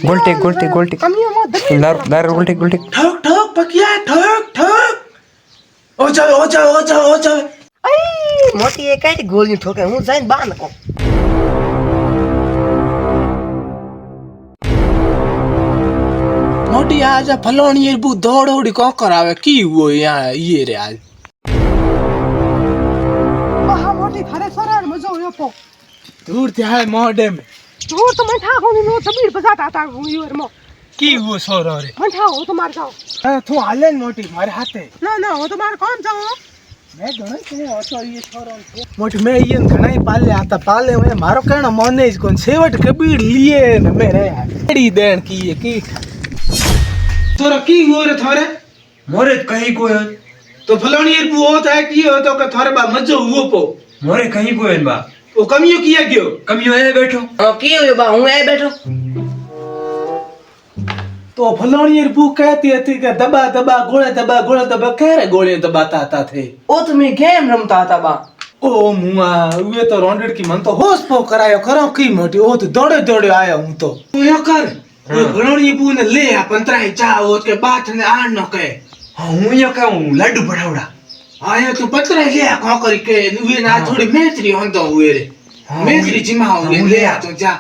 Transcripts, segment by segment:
गोल्टी गोल्टी गोल्टी दार गोल्टी गोल्टी ठोक ठोक पकिया ठोक ठोक ओ जावे आई मोटी એ કઈ ગોળી ઠોકે હું જઈને બા નકો मोटी आज फलोनी बू दौड़ को करावे की वो यहाँ ये रे आज બહા મોટી ખરે સરાર મજો યોપો दूर थे है मोडे में दूर तो मैं ठा होनी नो तबीर बजाता था यूर मो की वो सोरो रे मैं ठा हो तो मार जाओ तू हाले मोटी मारे हाथे ना ना हो तो मार कौन जाओ मैं घणा के ऑटो ये छोरो मोटी मैं ये घणा ही पाले आता पाले में मारो कहना मोने इस कोन सेवट कबीर लिए न मेरे एडी देन की ये की तोरा की हो रे थारे मोरे कहीं को है तो फलोनी बू होता है की हो तो के थारे बा मजो हुओ पो मोरे कहीं को है बा वो कमियो किया गयो कमियो है बैठो की हो बा हूं ए बैठो तो फलोनी बू कहती थी कि दबा दबा गोले कह रे गोले दबाता थे ओ तुम्हें गेम रमता था बा ओ मुआ वे तो रोंडेड की मन तो होश पो करायो करो की मोटी ओ तो दौड़े दौड़े आया हूं तो यो कर वो फलोनी बू ने ले आ 15 चा ओ के बात ने आ न कहे हूं यो कहूं लड्डू बढ़ावड़ा आया तो 15 ले आ को करी के वे ना थोड़ी मेचरी होंदो हुए रे मेचरी जिमा हो ले आ तो जा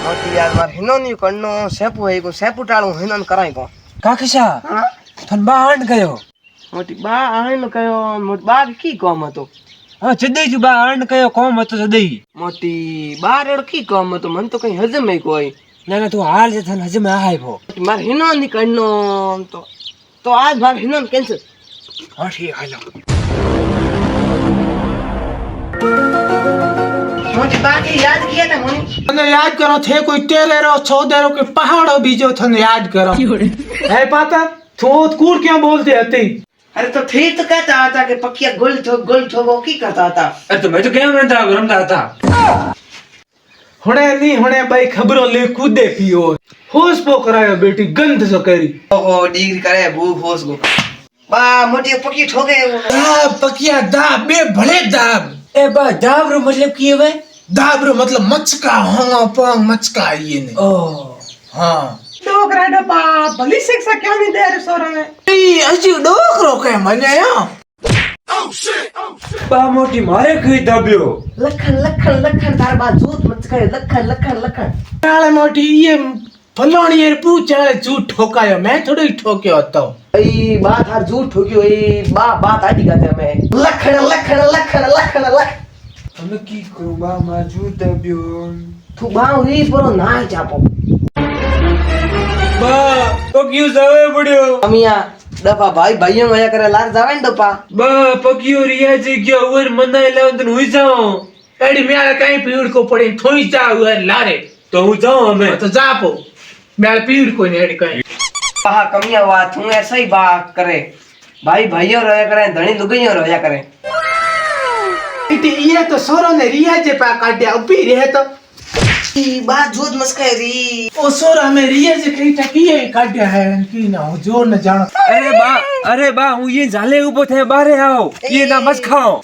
मोटी यार मार हिनोनी कन्नो सेपु है को सेपु टाळू हिनन कराई को काकशा हां थन बा आंड गयो मोटी बा आइन कयो मोट बा की काम હતો हां जदई ju बा आंड गयो कोम હતો जदई मोटी बार की काम હતો मन तो कहीं हजम है कोई ना ना तू हाल जे थन हजम आहाय भो मार हिनोनी कन्नो तो आज मार हिनन कैंसिल हां ठीक हालो मोटी बाकी याद किया था मोनी तने याद करो थे कोई टेलेरो छोदेरो के पहाड़ो बीजो थने याद करो है पता तू कूड़ क्यों बोलते हती अरे तो फिर तो कहता था कि पकिया गोल ठोको की करता था अरे तो मैं तो गेम रमता था हुणे नी हुणे भाई खबरों ले कूदे पियो होश पो करायो बेटी गंध जो करी ओहो डिग्री करे भूख होश को बा मोटी पकी ठोके आ पकिया दाब बे भले दाब ए बा दाबरो मतलब की है दाबरो मतलब मचका होंगा पंग मचका ये ने ओ हां डोकरा डबा भली शिक्षा क्यों नहीं दे रे सोरा में ई अजी डोकरो के मने या बा मोटी मारे कई दाब्यो लखन तार बा झूठ मत करे लखन नाले मोटी ये फलोनी रे पूछाले झूठ ठोकायो मैं थोड़ी ठोक्यो હતો ई बात हर झूठ ठोक्यो ई बात आडी गाते में लखन हम की करू बा माजू दाब्यो तू बाऊ री परो ना जापो बा तो क्यों जावे पड़ियो अमिया दफा भाइयों आया करे लार जावे न दफा बा पकियो रिया जे गयो और मनाई लावन तन हुई जाओ एडी मेला कहीं पीड़ को पड़ी थोई जा हुए लारे तो हूं जाऊं हमें तो जापो मेला पीड़ को नहीं एडी कहीं कहा कमिया वा तू ऐसा ही बात करे भाइयों रोया करे धणी लुगाइयों रोया करे इटी ये तो सोरो ने रिया जे पा काटिया उपी रहे तो ई बात झूठ मस्का री ओ सोरा में रिया जे कई टकिए काटिया है की ना जोर न जानो अरे बा हूं ये जाले ऊपर थे बाहर आओ ये ना मत खाओ